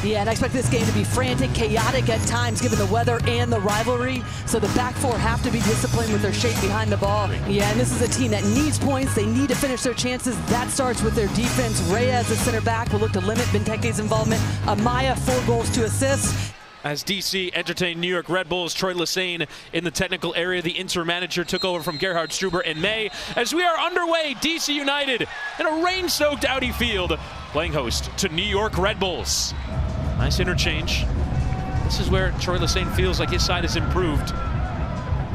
Yeah, and I expect this game to be frantic, chaotic at times, given the weather and the rivalry. So the back four have to be disciplined with their shape behind the ball. Yeah, and this is a team that needs points. They need to finish their chances. That starts with their defense. Reyes, the center back, will look to limit Benteke's involvement. Amaya, 4 goals to assist. As DC entertained New York Red Bulls, Troy Lesesne in the technical area. The interim manager took over from Gerhard Struber in May. As we are underway, DC United in a rain-soaked Audi Field, playing host to New York Red Bulls. Nice interchange. This is where Troy Lesesne feels like his side has improved.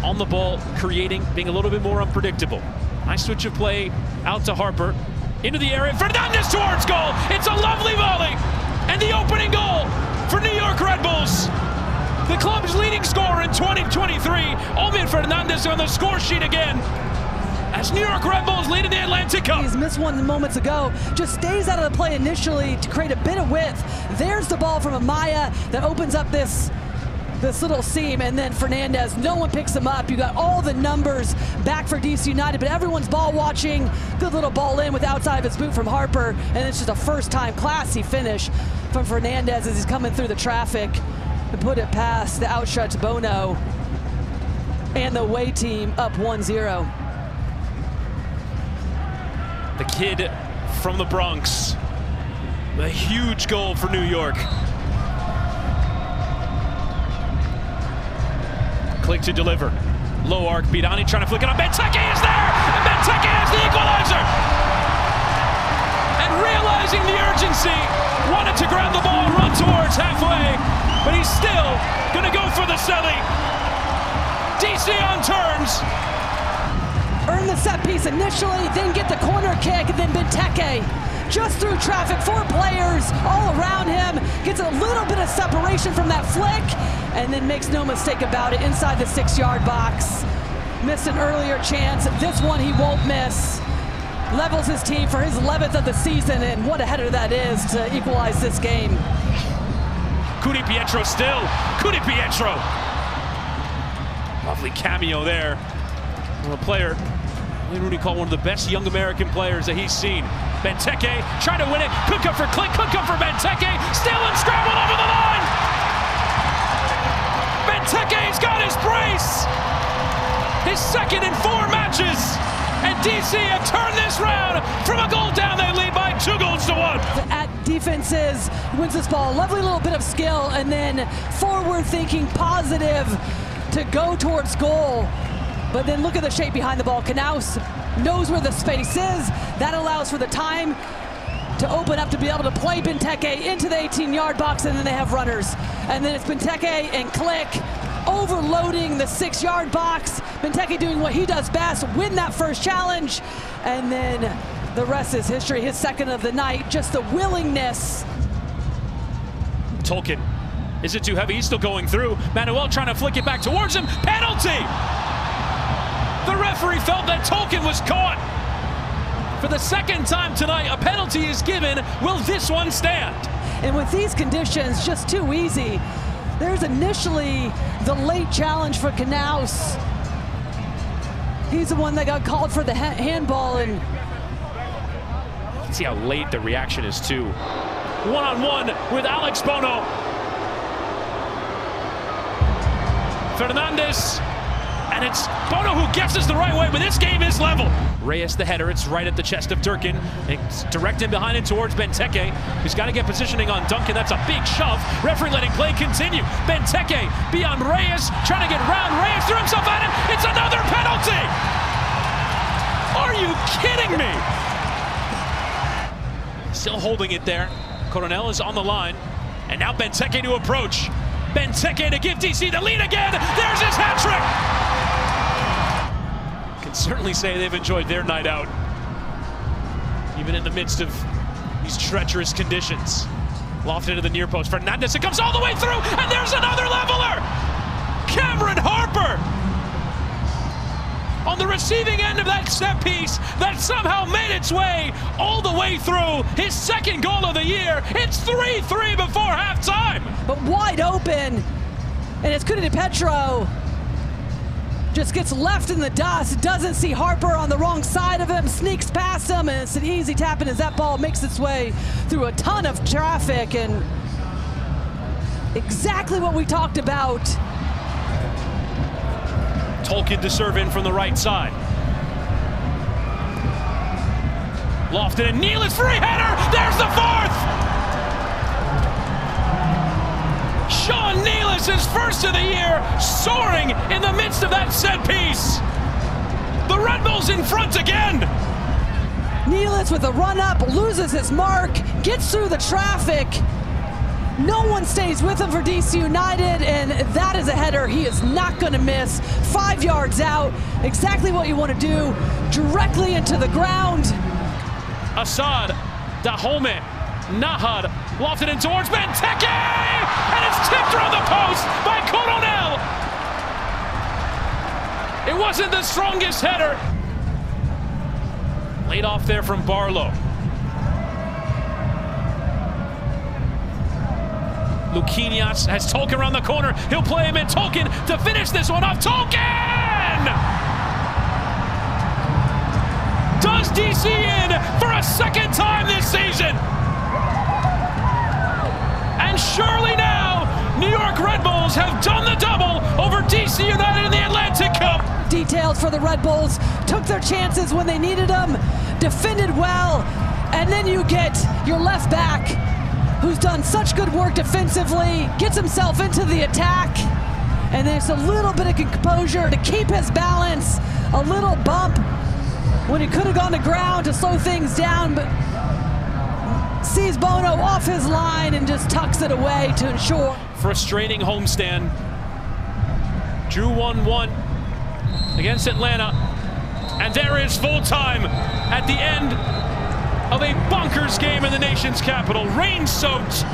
On the ball, creating, being a little bit more unpredictable. Nice switch of play out to Harper. Into the area, Fernandez towards goal. It's a lovely volley. And the opening goal for New York Red Bulls. The club's leading scorer in 2023, Olman Fernandez on the score sheet again. As New York Red Bulls lead in the Atlantic Cup. He's missed one moments ago. Just stays out of the play initially to create a bit of width. There's the ball from Amaya that opens up this little seam, and then Fernandez, no one picks him up. You got all the numbers back for DC United, but everyone's ball watching. Good little ball in with outside of his boot from Harper, and it's just a first-time classy finish from Fernandez as he's coming through the traffic and put it past the outstretched Bono and the away team up 1-0. The kid from the Bronx, a huge goal for New York. Click to deliver. Low arc, Bidani trying to flick it on. Benteke is there! And Benteke has the equalizer! And realizing the urgency, wanted to grab the ball and run towards halfway, but he's still gonna go for the celly. DC on turns. Earn the set piece initially, then get the corner kick, and then Benteke just through traffic, 4 players all around him, gets a little bit of separation from that flick, and then makes no mistake about it inside the 6-yard box. Missed an earlier chance. This one he won't miss. Levels his team for his 11th of the season, and what a header that is to equalize this game. Cudi Pietro still. Cudi Pietro. Lovely cameo there. Well, a player Wayne Rooney called one of the best young American players that he's seen. Benteke trying to win it. Could come for Click. Could come for Benteke. Still and scrambled over the line. Benteke's got his brace. His second in 4 matches. And DC have turned this round. From a goal down, they lead by 2 goals to 1. At defenses, wins this ball. Lovely little bit of skill, and then forward thinking, positive to go towards goal. But then look at the shape behind the ball. Canaus knows where the space is. That allows for the time to open up to be able to play Benteke into the 18-yard box, and then they have runners. And then it's Benteke and Click overloading the 6-yard box. Benteke doing what he does best, win that first challenge, and then the rest is history. His second of the night, just the willingness. Tolkien, is it too heavy? He's still going through. Manuel trying to flick it back towards him. Penalty! The referee felt that Tolkien was caught. For the second time tonight, a penalty is given. Will this one stand? And with these conditions, just too easy. There's initially the late challenge for Canaus. He's the one that got called for the handball. And see how late the reaction is too. One-on-one with Alex Bono. Fernandez. And it's Bono who guesses the right way, but this game is level. Reyes the header, it's right at the chest of Durkin. It's directed behind it towards Benteke. He's got to get positioning on Duncan. That's a big shove. Referee letting play continue. Benteke beyond Reyes, trying to get round. Reyes threw himself at it. It's another penalty! Are you kidding me? Still holding it there. Coronel is on the line. And now Benteke to approach. Benteke to give DC the lead again. There's his hat trick. Can certainly say they've enjoyed their night out, even in the midst of these treacherous conditions. Lofted to the near post. Fernandez, it comes all the way through, and there's another leveler. Cameron Harper on the receiving end of that set piece that somehow made its way all the way through. His second goal of the year. It's 3-3 before halftime. But wide open, and it's Cudi Pietro. Just gets left in the dust, doesn't see Harper on the wrong side of him, sneaks past him, and it's an easy tap in as that ball makes its way through a ton of traffic. And Exactly what we talked about. Tolkien to serve in from the right side. Lofted and Nealis free header. There's the fourth. Sean Nealis is first of the year, soaring in the midst of that set piece. The Red Bulls in front again. Nealis with a run up, loses his mark, gets through the traffic. No one stays with him for DC United, and that is a header he is not going to miss. 5 yards out, exactly what you want to do, directly into the ground. Assad, Dahomey, Nahad, lofted in towards Benteke, and it's tipped around the post by Coronel. It wasn't the strongest header. Laid off there from Barlow. Luquinhas has Tolkien around the corner. He'll play him in. Tolkien to finish this one off. Tolkien! Does DC in for a second time this season. And surely now, New York Red Bulls have done the double over DC United in the Atlantic Cup. Details for the Red Bulls, took their chances when they needed them, defended well, and then you get your left back, who's done such good work defensively, gets himself into the attack, and there's a little bit of composure to keep his balance, a little bump when he could have gone to ground to slow things down, but sees Bono off his line and just tucks it away to ensure. Frustrating homestand. Drew 1-1 against Atlanta, and there is full time at the end of a bonkers game in the nation's capital. Rain-soaked